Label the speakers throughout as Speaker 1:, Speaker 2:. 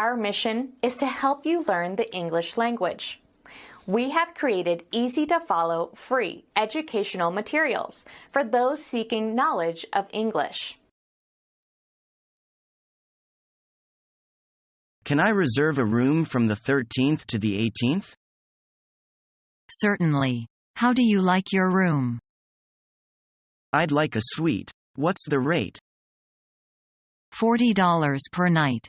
Speaker 1: Our mission is to help you learn the English language. We have created easy-to-follow, free educational materials for those seeking knowledge of English.
Speaker 2: Can I reserve a room from the 13th to the 18th?
Speaker 3: Certainly. How do you like your room?
Speaker 2: I'd like a suite. What's the rate?
Speaker 3: $40 per night.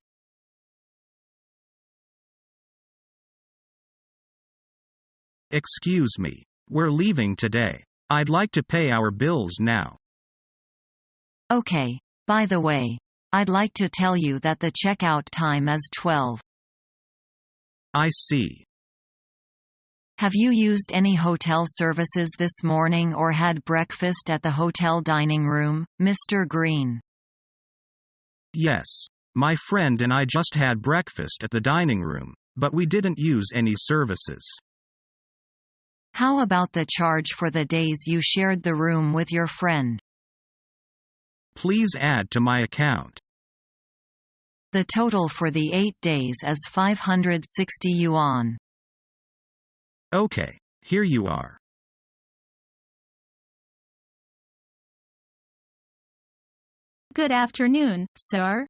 Speaker 4: Excuse me. We're leaving today. I'd like to pay our bills now.
Speaker 3: Okay. By the way, I'd like to tell you that the checkout time is 12.
Speaker 4: I see.
Speaker 3: Have you used any hotel services this morning or had breakfast at the hotel dining room, Mr. Green?
Speaker 4: Yes. My friend and I just had breakfast at the dining room, but we didn't use any services.
Speaker 3: How about the charge for the days you shared the room with your friend?
Speaker 4: Please add to my account.
Speaker 3: The total for the 8 days is 560 yuan.
Speaker 4: Okay, here you are.
Speaker 5: Good afternoon, sir.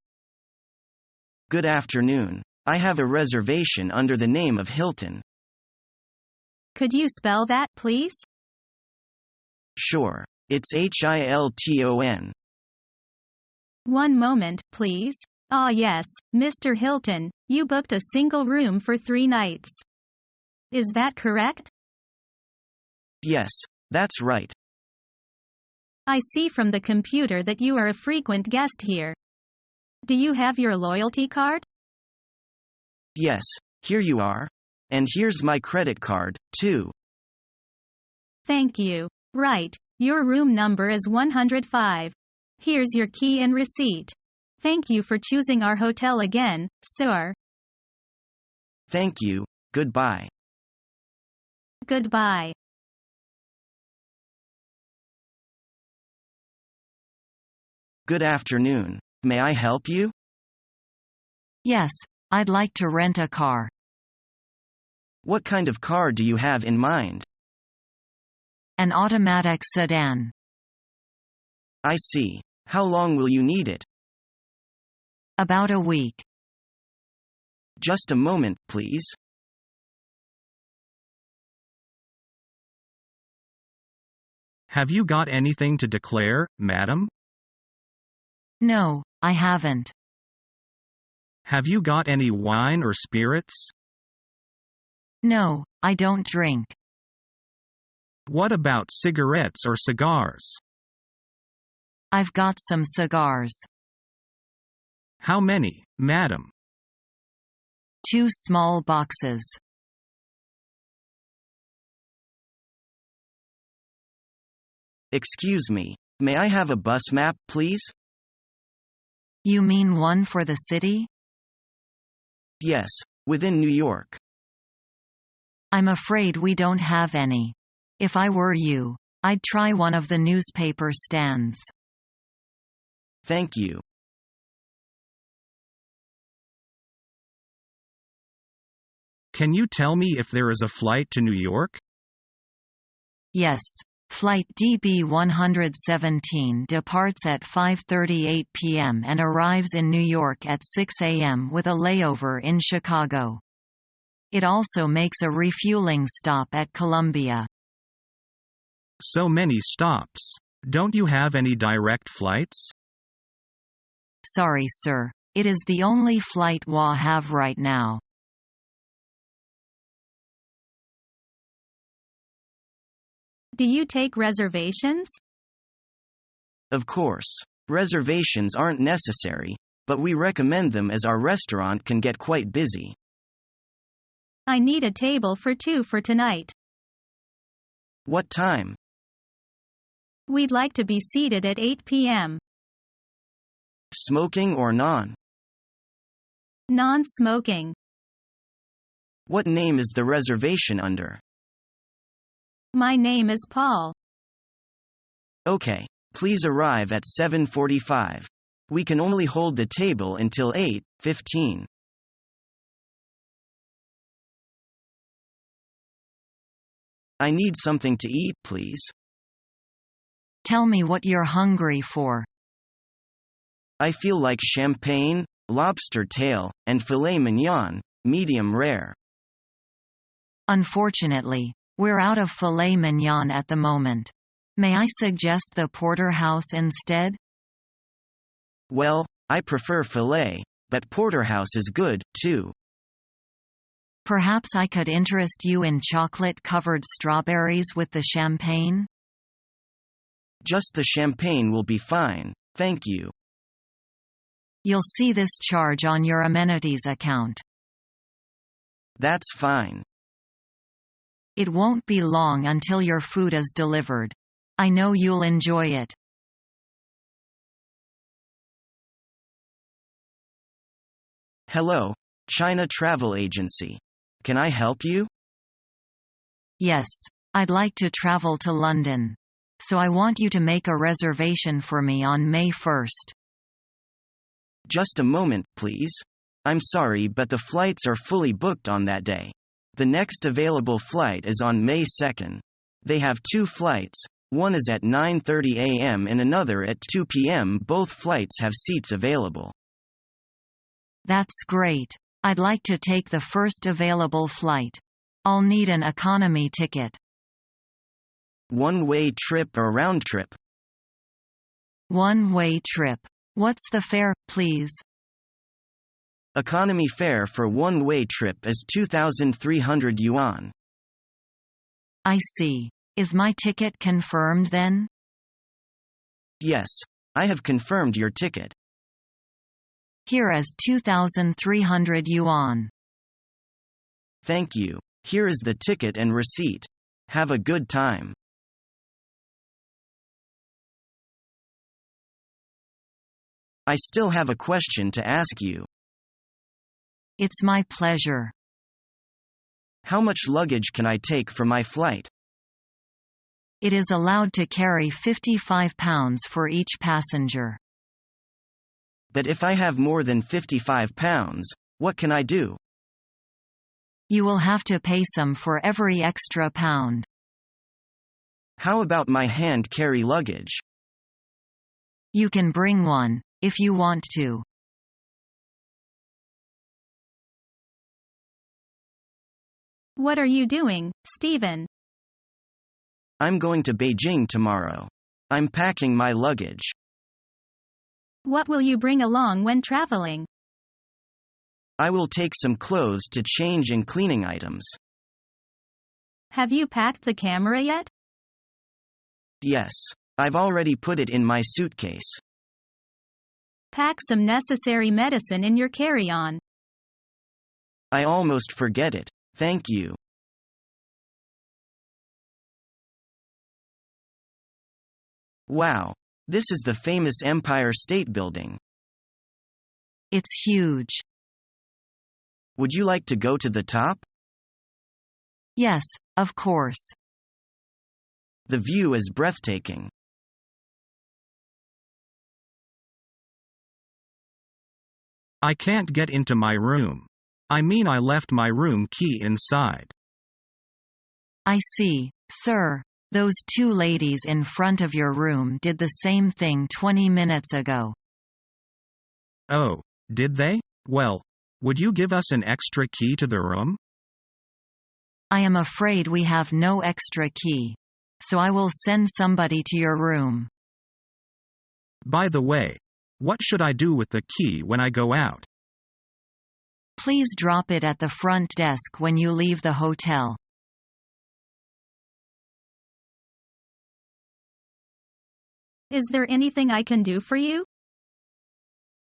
Speaker 2: Good afternoon. I have a reservation under the name of Hilton.
Speaker 5: Could you spell that, please?
Speaker 2: Sure. It's Hilton.
Speaker 5: One moment, please. Ah yes, Mr. Hilton, you booked a single room for 3 nights. Is that correct?
Speaker 2: Yes, that's right.
Speaker 5: I see from the computer that you are a frequent guest here. Do you have your loyalty card?
Speaker 2: Yes, here you are. And here's my credit card, too.
Speaker 5: Thank you. Right, your room number is 105. Here's your key and receipt. Thank you for choosing our hotel again, sir.
Speaker 2: Thank you. Goodbye.
Speaker 5: Goodbye.
Speaker 2: Good afternoon. May I help you?
Speaker 3: Yes, I'd like to rent a car.
Speaker 2: What kind of car do you have in mind?
Speaker 3: An automatic sedan.
Speaker 2: I see. How long will you need it?
Speaker 3: About a week.
Speaker 2: Just a moment, please.
Speaker 4: Have you got anything to declare, madam?
Speaker 3: No, I haven't.
Speaker 4: Have you got any wine or spirits?
Speaker 3: No, I don't drink.
Speaker 4: What about cigarettes or cigars?
Speaker 3: I've got some cigars.
Speaker 4: How many, madam?
Speaker 3: 2 small boxes.
Speaker 2: Excuse me. May I have a bus map, please?
Speaker 3: You mean one for the city?
Speaker 2: Yes, within New York.
Speaker 3: I'm afraid we don't have any. If I were you, I'd try one of the newspaper stands.
Speaker 2: Thank you.
Speaker 4: Can you tell me if there is a flight to New York?
Speaker 3: Yes. Flight DB-117 departs at 5:38 p.m. and arrives in New York at 6 a.m. with a layover in Chicago. It also makes a refueling stop at Columbia.
Speaker 4: So many stops. Don't you have any direct flights?
Speaker 3: Sorry, sir. It is the only flight we have right now.
Speaker 5: Do you take reservations?
Speaker 2: Of course. Reservations aren't necessary, but we recommend them as our restaurant can get quite busy.
Speaker 5: I need a table for 2 for tonight.
Speaker 2: What time?
Speaker 5: We'd like to be seated at 8 p.m.
Speaker 2: Smoking or non?
Speaker 5: Non-smoking.
Speaker 2: What name is the reservation under?
Speaker 5: My name is Paul.
Speaker 2: Okay. Please arrive at 7:45. We can only hold the table until 8:15. I need something to eat, please.
Speaker 3: Tell me what you're hungry for.
Speaker 2: I feel like champagne, lobster tail, and filet mignon, medium rare.
Speaker 3: Unfortunately, we're out of filet mignon at the moment. May I suggest the porterhouse instead?
Speaker 2: Well, I prefer filet, but porterhouse is good, too.
Speaker 3: Perhaps I could interest you in chocolate-covered strawberries with the champagne?
Speaker 2: Just the champagne will be fine, thank you.
Speaker 3: You'll see this charge on your amenities account.
Speaker 2: That's fine.
Speaker 3: It won't be long until your food is delivered. I know you'll enjoy it.
Speaker 2: Hello, China Travel Agency. Can I help you?
Speaker 3: Yes, I'd like to travel to London. So I want you to make a reservation for me on May 1st.
Speaker 2: Just a moment, please. I'm sorry, but the flights are fully booked on that day. The next available flight is on May 2nd. They have 2 flights, one is at 9:30 a.m. and another at 2 p.m. Both flights have seats available.
Speaker 3: That's great. I'd like to take the first available flight. I'll need an economy ticket.
Speaker 2: One-way trip or round trip?
Speaker 3: One-way trip. What's the fare, please?
Speaker 2: Economy fare for one-way trip is 2,300 yuan.
Speaker 3: I see. Is my ticket confirmed then?
Speaker 2: Yes, I have confirmed your ticket.
Speaker 3: Here is 2,300 yuan.
Speaker 2: Thank you. Here is the ticket and receipt. Have a good time. I still have a question to ask you.
Speaker 3: It's my pleasure.
Speaker 2: How much luggage can I take for my flight?
Speaker 3: It is allowed to carry 55 pounds for each passenger.
Speaker 2: But if I have more than 55 pounds, what can I do?
Speaker 3: You will have to pay some for every extra pound.
Speaker 2: How about my hand carry luggage?
Speaker 3: You can bring one, if you want to.
Speaker 5: What are you doing, Stephen?
Speaker 2: I'm going to Beijing tomorrow. I'm packing my luggage.
Speaker 5: What will you bring along when traveling?
Speaker 2: I will take some clothes to change and cleaning items.
Speaker 5: Have you packed the camera yet?
Speaker 2: Yes, I've already put it in my suitcase.
Speaker 5: Pack some necessary medicine in your carry-on.
Speaker 2: I almost forget it, thank you. Wow, this is the famous Empire State Building.
Speaker 3: It's huge.
Speaker 2: Would you like to go to the top?
Speaker 3: Yes, of course.
Speaker 2: The view is breathtaking.
Speaker 4: I can't get into my room. I mean, I left my room key inside.
Speaker 3: I see, sir. Those 2 ladies in front of your room did the same thing 20 minutes ago.
Speaker 4: Oh, did they? Well, would you give us an extra key to the room?
Speaker 3: I am afraid we have no extra key. So I will send somebody to your room.
Speaker 4: By the way, what should I do with the key when I go out?
Speaker 3: Please drop it at the front desk when you leave the hotel.
Speaker 5: Is there anything I can do for you?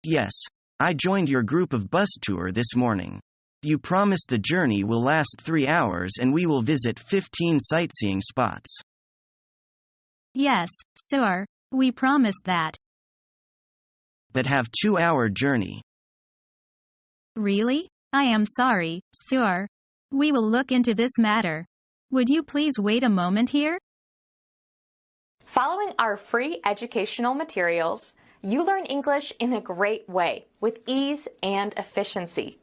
Speaker 2: Yes, I joined your group of bus tour this morning. You promised the journey will last 3 hours and we will visit 15 sightseeing spots.
Speaker 5: Yes, sir. We promised that.
Speaker 2: That have 2-hour journey.
Speaker 5: Really? I am sorry, sir. We will look into this matter. Would you please wait a moment here?
Speaker 1: Following our free educational materials, you learn English in a great way with ease and efficiency.